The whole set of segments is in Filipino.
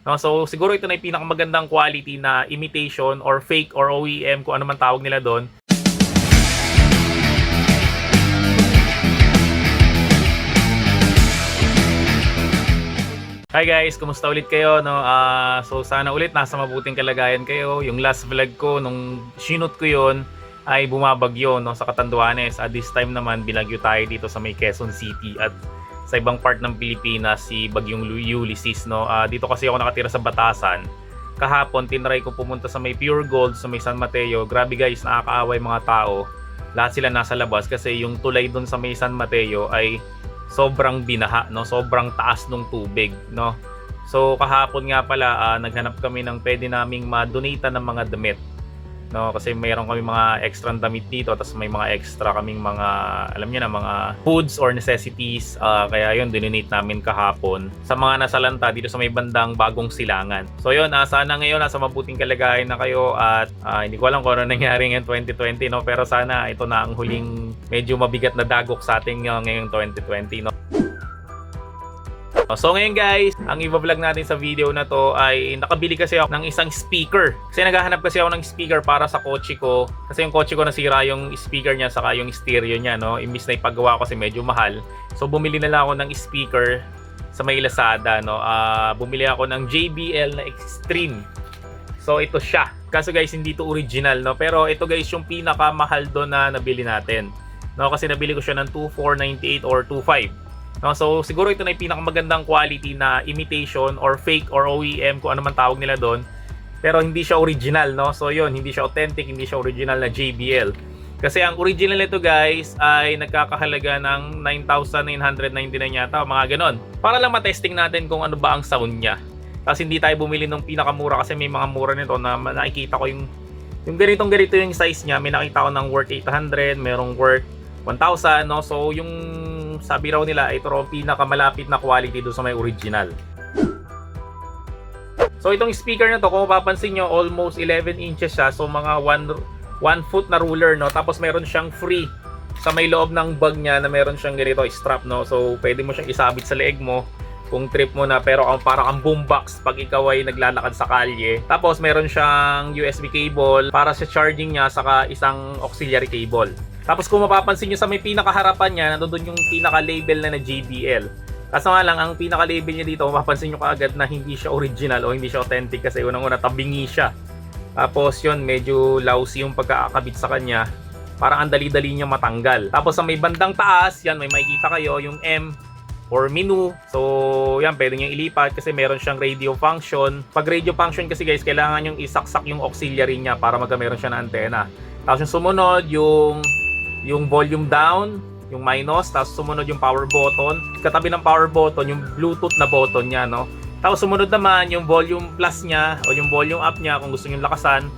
No? So siguro ito na yung pinakamagandang quality na imitation or fake or OEM, kung ano man tawag nila doon. Hi guys, kumusta ulit kayo? No? So sana ulit nasa mabuting kalagayan kayo. Yung last vlog ko, nung sinut ko yon ay bumabagyo, no, sa Catanduanes. At this time naman, binagyo tayo dito sa may Quezon City at sa ibang part ng Pilipinas, si Bagyong Ulysses. No? Dito kasi ako nakatira sa Batasan. Kahapon, tinry ko pumunta sa may Pure Gold, sa may San Mateo. Grabe guys, nakakaaway mga tao. Lahat sila nasa labas kasi yung tulay doon sa may San Mateo ay sobrang binaha, no? Sobrang taas ng tubig, no? So kahapon nga pala, naghanap kami ng pwede naming ma-donate ng mga damit, no? Kasi mayroon kami mga extra damit dito, tapos may mga extra kaming mga, alam niyo na, mga foods or necessities. Kaya yun, dinonate namin kahapon sa mga nasalanta dito sa may bandang Bagong Silangan. So yun, sana ngayon nasa mabuting kalagayan na kayo at hindi ko alam kung ano nangyari ngayong 2020, no? Pero sana ito na ang huling medyo mabigat na dagok sa ating ngayong 2020, no? So ngayon guys, ang i-vlog natin sa video na to ay nakabili kasi ako ng isang speaker. Kasi naghahanap kasi ako ng speaker para sa kotse ko. Kasi yung kotse ko nasira yung speaker niya saka yung stereo niya, no? Imbis na ipagawa ko kasi medyo mahal. So bumili na lang ako ng speaker sa may Lazada, no? Bumili ako ng JBL na Extreme. So ito siya. Kaso guys, hindi to original, no? Pero ito guys yung pinakamahal doon na nabili natin. No, kasi nabili ko siya ng 2,498 or 2,500. No, so siguro ito na yung pinakamagandang quality na imitation or fake or OEM, kung ano man tawag nila doon. Pero hindi siya original, no? So yun, hindi siya authentic, hindi siya original na JBL. Kasi ang original nito guys ay nagkakahalaga ng 9,999 yata, mga ganon. Para lang matesting natin kung ano ba ang sound niya. Kasi hindi tayo bumili ng pinakamura kasi may mga mura nito na nakikita ko yung ganito yung size niya. May nakita ko ng worth 800, merong worth 1,000, no? So yung sabi raw nila ito raw pinakamalapit na quality do sa may original. So itong speaker na to, kung mapapansin nyo, almost 11 inches siya. So mga 1 foot na ruler, no? Tapos meron siyang free sa may loob ng bag niya na meron siyang ganito strap, no? So pwede mo siyang isabit sa leeg mo kung trip mo na, pero parang ang boombox pag ikaw ay naglalakad sa kalye. Tapos meron siyang USB cable para sa charging niya, saka isang auxiliary cable. Tapos kung mapapansin nyo sa may pinakaharapan niya, nandoon yung pinaka-label na JBL. Kaso nga lang, ang pinaka-label niya dito, mapapansin nyo kaagad na hindi siya original o hindi siya authentic kasi unang-una tabingi siya. Tapos yun, medyo lousy yung pagkakabit sa kanya. Parang ang dali-dali niya matanggal. Tapos sa may bandang taas, yan, may makikita kayo yung M or menu. So yan, pwede nyo ilipat kasi meron siyang radio function. Pag radio function kasi guys, kailangan yung isaksak yung auxiliary niya para magkameron siya na antena. Tapos yung sumunod, yung volume down, yung minus, tapos sumunod yung power button. Katabi ng power button, yung Bluetooth na button niya, no? Tapos sumunod naman yung volume plus niya o yung volume up niya kung gusto niyo lakasan.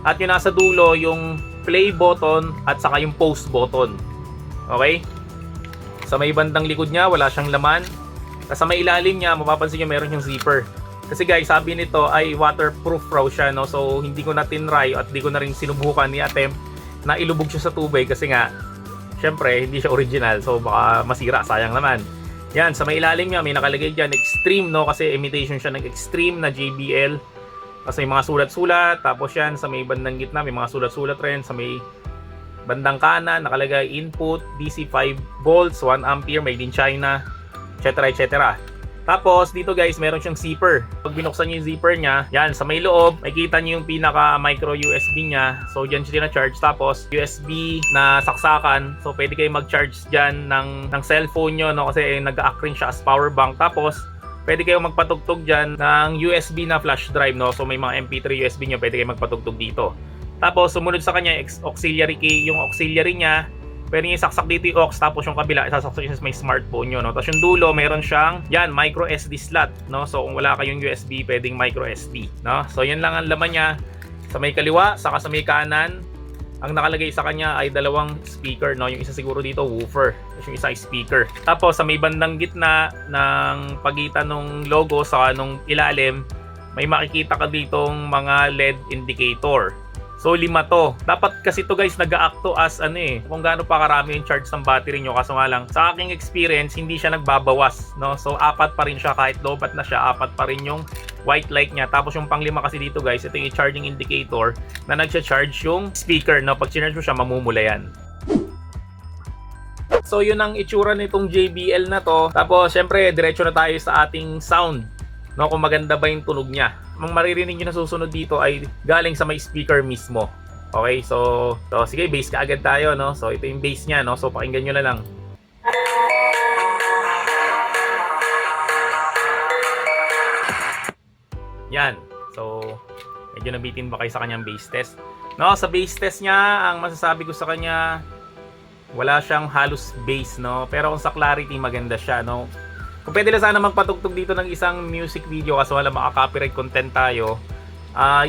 At yung nasa dulo, yung play button at saka yung pause button. Okay? Sa may bandang likod niya, wala siyang laman. Tapos sa may ilalim niya, mapapansin niyo meron yung zipper. Kasi guys, sabi nito ay waterproof raw siya, no? So hindi ko na tinry at hindi ko na rin sinubukan ni attempt na ilubog siya sa tubig kasi nga syempre hindi siya original, so baka masira, sayang naman. Yan, sa may ilalim niya may nakalagay diyan Extreme, no, kasi imitation siya ng Extreme na JBL. Kasi may mga sulat-sulat, tapos yan sa may bandang gitna may mga sulat-sulat rin, sa may bandang kanan nakalagay input DC 5 volts 1 ampere made in China, etc. etc. Tapos dito guys, meron siyang zipper. Pag binuksan niyo yung zipper niya, yan sa may loob, makikita niyo yung pinaka micro USB niya. So diyan siya na-charge. Tapos USB na saksakan. So pwede kayo mag-charge diyan ng cellphone niyo, no, kasi nag-act rin siya as power bank. Tapos pwede kayo magpatugtog diyan ng USB na flash drive, no. So may mga MP3 USB niyo, pwede kayo magpatugtog dito. Tapos sumunod sa kanya auxiliary key, yung auxiliary niya. Pwede nyo isaksak dito yung aux, tapos yung kabila isasaksak nyo sa may smartphone nyo, no? Tapos yung dulo, meron siyang, yan, micro SD slot, no? So kung wala kayong USB, pwedeng micro SD, no? So yan lang ang laman niya. Sa may kaliwa, saka sa may kanan, ang nakalagay sa kanya ay dalawang speaker, no? Yung isa siguro dito, woofer. Tapos yung isa ay speaker. Tapos sa may bandang gitna ng pagitan ng logo sa nung ilalim, may makikita ka ditong mga LED indicator. So 5 to. Dapat kasi to guys nag-a-act to as ano eh, kung gaano pa karami yung charge ng battery nyo. Kaso nga lang, sa aking experience, hindi siya nagbabawas, no? So 4 pa rin siya kahit lobat na siya, 4 pa rin yung white light niya. Tapos yung pang-5 kasi dito guys, ito yung charging indicator na nagsha-charge yung speaker, no? Pag sinarge mo siya, mamumula yan. So yun ang itsura nitong JBL na to. Tapos syempre, diretso na tayo sa ating sound, no? Kung maganda ba yung tunog niya. Ang maririnig nyo na susunod dito ay galing sa may speaker mismo. Okay, so sige, bass ka agad tayo, no? So ito yung bass niya, no? So pakinggan nyo na lang. Yan. So medyo nabitin ba kayo sa kanyang bass test? No, sa bass test niya, ang masasabi ko sa kanya, wala siyang halos bass, no? Pero kung sa clarity, maganda siya, no? Kung pwede lang sana magpatugtog dito ng isang music video kasi wala maka-copyright content tayo.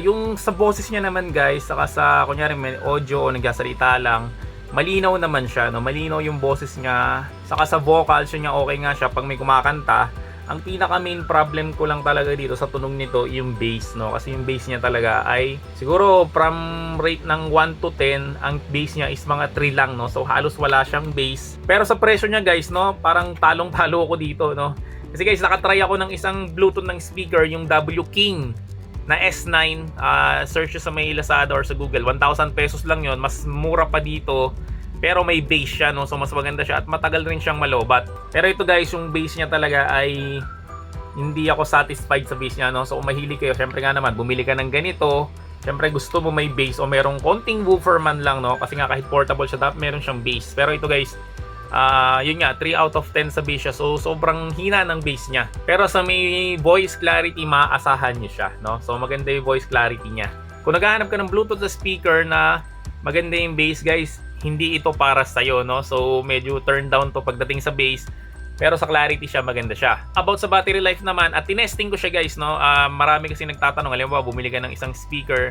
Yung sa boses niya naman guys, saka sa kunyari may audio o nagsasalita lang, malinaw naman siya, no? Malinaw yung boses niya. Saka sa vocals niya, okay nga siya pag may kumakanta. Ang pinaka main problem ko lang talaga dito sa tunog nito yung bass, no? Kasi yung bass niya talaga ay siguro from rate ng 1 to 10, ang bass niya is mga 3 lang, no? So halos wala siyang bass. Pero sa presyo niya guys, no, parang talong-talo ako dito, no? Kasi guys, nakatry ako ng isang Bluetooth ng speaker, yung W King na S9. Search sa may Lazada or sa Google, 1,000 pesos lang yon. Mas mura pa dito. Pero may bass siya, no? So mas maganda siya at matagal rin siyang malobat. Pero ito guys, yung bass niya talaga ay hindi ako satisfied sa bass niya, no? So kung mahilig kayo, syempre nga naman, bumili ka ng ganito. Syempre gusto mo may bass o merong konting woofer man lang, no? Kasi nga kahit portable siya, dapat meron siyang bass. Pero ito guys, yun nga, 3 out of 10 sa bass siya. So sobrang hina ng bass niya. Pero sa may voice clarity, maaasahan niyo siya, no? So maganda yung voice clarity niya. Kung naghahanap ka ng Bluetooth sa speaker na maganda yung bass guys, hindi ito para sa'yo, no? So medyo turn down to pagdating sa bass. Pero sa clarity siya, maganda siya. About sa battery life naman, at tinesting ko siya guys, no? Marami kasi nagtatanong, alam mo ba, bumili ka ng isang speaker,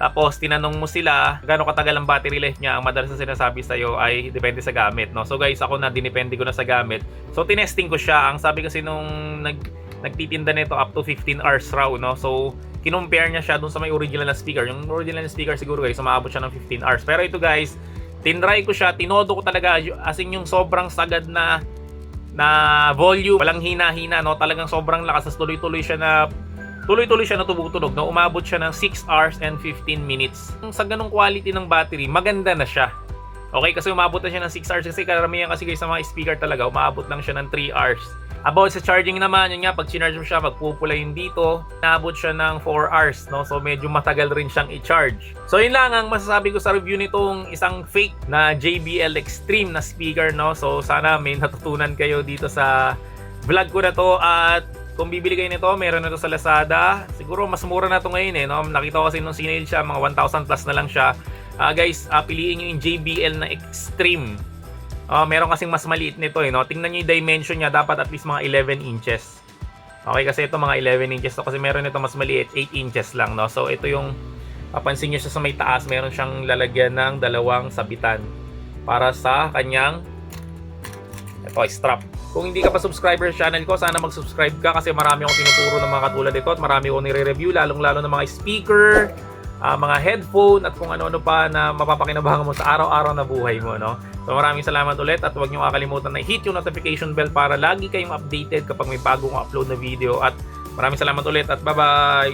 tapos tinanong mo sila gaano katagal ang battery life niya. Ang madalas na sinasabi sa'yo ay depende sa gamit, no? So guys, ako na dinepende ko na sa gamit. So tinesting ko siya. Ang sabi kasi nung nagtitinda nito, up to 15 hours raw, no? So kinumpare niya siya dun sa may original na speaker. Yung original na speaker siguro guys, umaabot siya ng 15 hours. Pero ito guys, tinry ko siya, tinodo ko talaga, as in yung sobrang sagad na volume, walang hina-hina, no? Talagang sobrang lakas, tuloy-tuloy siya na tumutunog, no? Umabot siya ng 6 hours and 15 minutes. Sa ganung quality ng battery, maganda na siya. Okay, kasi umabot na siya ng 6 hours kasi karamihan kasi guys sa mga speaker talaga, umabot lang siya ng 3 hours. About sa charging naman, yun nga, pag sinarge mo siya, magpupula yun dito, naabot siya ng 4 hours, no? So medyo matagal rin siyang i-charge. So yun lang ang masasabi ko sa review nitong isang fake na JBL Extreme na speaker, no? So sana may natutunan kayo dito sa vlog ko na to. At kung bibili kayo nito, meron na to sa Lazada. Siguro mas mura na to ngayon, no? Nakita ko kasi nung sinale siya, mga 1,000 plus na lang siya. Guys, piliin nyo yung JBL na Extreme. Meron kasing mas maliit nito, no? Tingnan nyo yung dimension niya, dapat at least mga 11 inches. Okay, kasi ito mga 11 inches to, kasi meron nito mas maliit, 8 inches lang, no? So ito yung papansin nyo siya sa may taas, meron siyang lalagyan ng dalawang sabitan para sa kanyang strap. Kung hindi ka pa subscriber sa channel ko, sana mag-subscribe ka kasi marami akong tinuturo ng mga katulad nito at marami akong nire-review, lalong-lalo ng mga speaker, mga headphone at kung ano-ano pa na mapapakinabangan mo sa araw-araw na buhay mo, no? So maraming salamat ulit at huwag niyo kakalimutan na hit yung notification bell para lagi kayong updated kapag may bagong upload na video. At maraming salamat ulit at bye-bye!